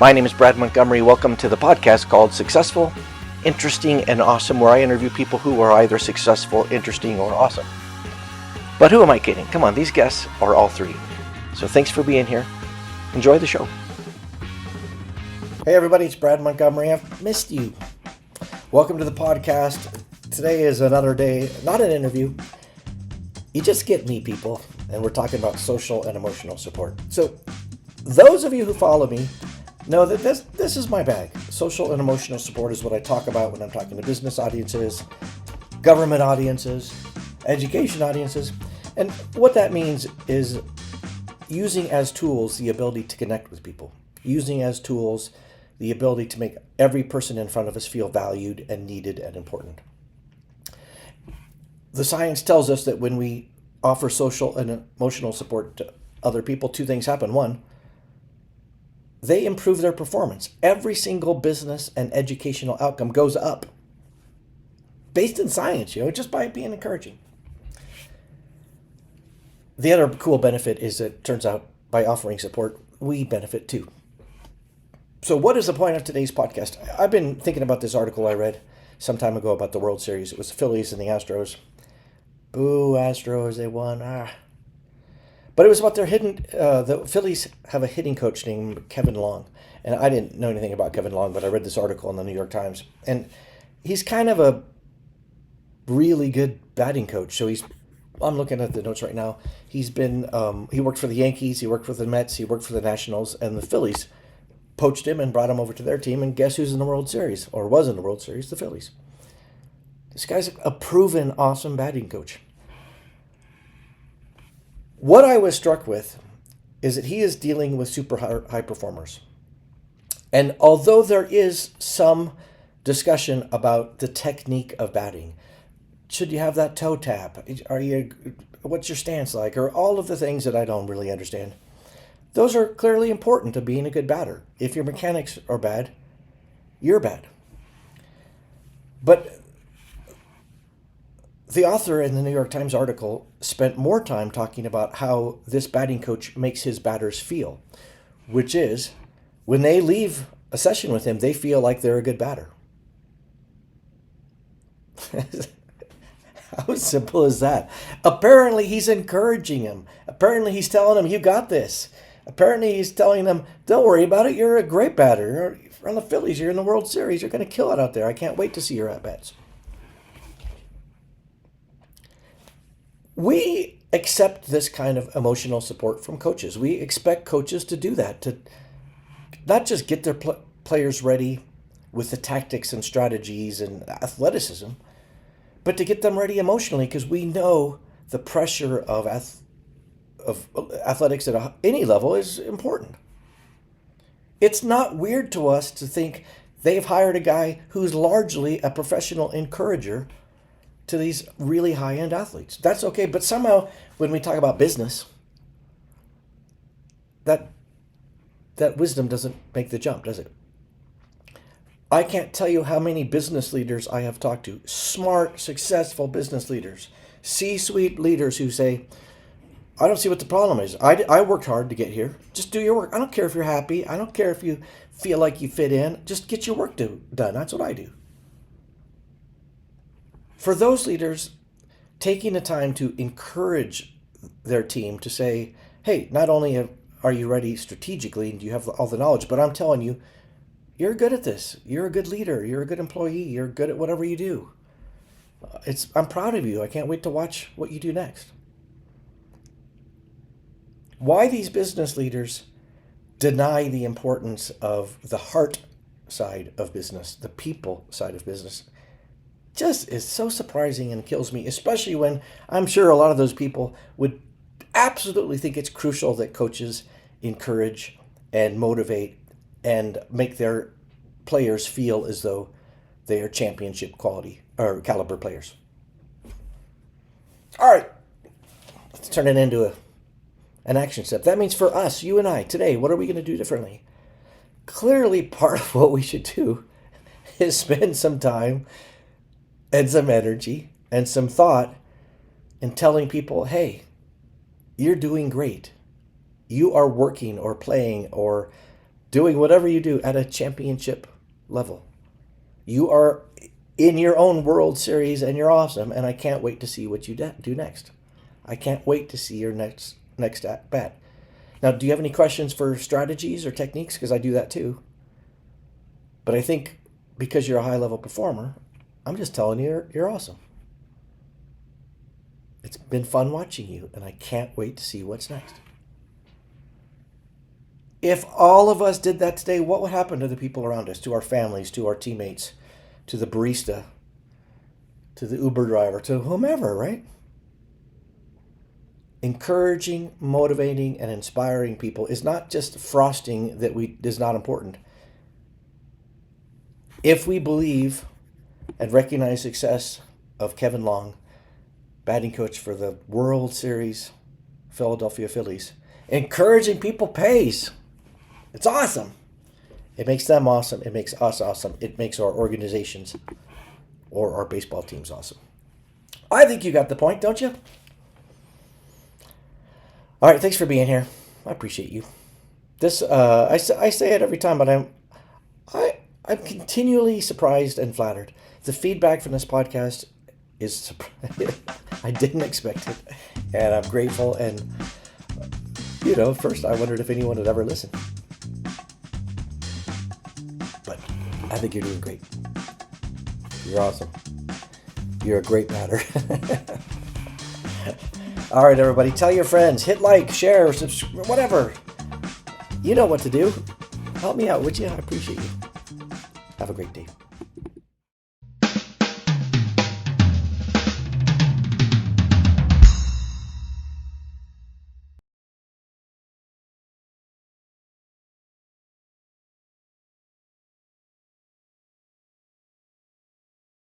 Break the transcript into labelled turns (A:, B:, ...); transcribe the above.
A: My name is Brad Montgomery. Welcome to the podcast called Successful, Interesting, and Awesome, where I interview people who are either successful, interesting, or awesome. But who am I kidding? Come on, these guests are all three. So thanks for being here. Enjoy the show. Hey everybody, it's Brad Montgomery. I've missed you. Welcome to the podcast. Today is another day, not an interview. You just get me, people, and we're talking about social and emotional support. So those of you who follow me know that this is my bag. Social and emotional support is what I talk about when I'm talking to business audiences, government audiences, education audiences. And what that means is using as tools the ability to connect with people, using as tools the ability to make every person in front of us feel valued and needed and important. The science tells us that when we offer social and emotional support to other people, two things happen. One, they improve their performance. Every single business and educational outcome goes up based in science, just by being encouraging. The other cool benefit is that it turns out by offering support, we benefit too. So what is the point of today's podcast? I've been thinking about this article I read some time ago about the World Series. It was the Phillies and the Astros. Boo, Astros, they won. But it was about their the Phillies have a hitting coach named Kevin Long. And I didn't know anything about Kevin Long, but I read this article in the New York Times. And he's kind of a really good batting coach. So I'm looking at the notes right now. He's been, he worked for the Yankees, he worked for the Mets, he worked for the Nationals, and the Phillies poached him and brought him over to their team. And guess who's in the World Series, or was in the World Series? The Phillies. This guy's a proven awesome batting coach. What I was struck with is that he is dealing with super high performers. And although there is some discussion about the technique of batting, should you have that toe tap? What's your stance like? Or all of the things that I don't really understand. Those are clearly important to being a good batter. If your mechanics are bad, you're bad. But the author in the New York Times article spent more time talking about how this batting coach makes his batters feel, which is when they leave a session with him, they feel like they're a good batter. How simple is that? Apparently, he's encouraging him. Apparently, he's telling him, you got this. Apparently, he's telling them, don't worry about it. You're a great batter. You're on the Phillies. You're in the World Series. You're going to kill it out there. I can't wait to see your at-bats. We accept this kind of emotional support from coaches. We expect coaches to do that, to not just get their players ready with the tactics and strategies and athleticism, but to get them ready emotionally, because we know the pressure of athletics at any level is important. It's not weird to us to think they've hired a guy who's largely a professional encourager to these really high-end athletes. That's okay, but somehow when we talk about business, that wisdom doesn't make the jump, does it? I can't tell you how many business leaders I have talked to, smart, successful business leaders, C-suite leaders who say, I don't see what the problem is. I worked hard to get here. Just do your work. I don't care if you're happy. I don't care if you feel like you fit in. Just get your work done. That's what I do. For those leaders, taking the time to encourage their team to say, hey, not only are you ready strategically and you have all the knowledge, but I'm telling you, you're good at this. You're a good leader. You're a good employee. You're good at whatever you do. I'm proud of you. I can't wait to watch what you do next. Why these business leaders deny the importance of the heart side of business, the people side of business, just is so surprising and kills me, especially when I'm sure a lot of those people would absolutely think it's crucial that coaches encourage and motivate and make their players feel as though they are championship quality or caliber players. All right, let's turn it into an action step. That means for us, you and I, today, what are we going to do differently? Clearly, part of what we should do is spend some time and some energy and some thought in telling people, hey, you're doing great. You are working or playing or doing whatever you do at a championship level. You are in your own World Series and you're awesome, and I can't wait to see what you do next. I can't wait to see your next at bat. Now, do you have any questions for strategies or techniques? Because I do that too. But I think because you're a high-level performer, I'm just telling you you're awesome. It's been fun watching you, and I can't wait to see what's next. If all of us did that today, what would happen to the people around us, to our families, to our teammates, to the barista, to the Uber driver, to whomever, right? Encouraging, motivating, and inspiring people is not just frosting that is not important. If we believe and recognize success of Kevin Long, batting coach for the World Series Philadelphia Phillies, encouraging people pays. It's awesome. It makes them awesome. It makes us awesome. It makes our organizations or our baseball teams awesome. I think you got the point, don't you? All right, thanks for being here. I appreciate you. This I say it every time, but I'm continually surprised and flattered. The feedback from this podcast is I didn't expect it, and I'm grateful. And first I wondered if anyone would ever listen, but I think you're doing great. You're awesome. You're a great batter. All right, everybody, tell your friends, hit like, share, subscribe, whatever. You know what to do. Help me out, would you? I appreciate you. Have a great day.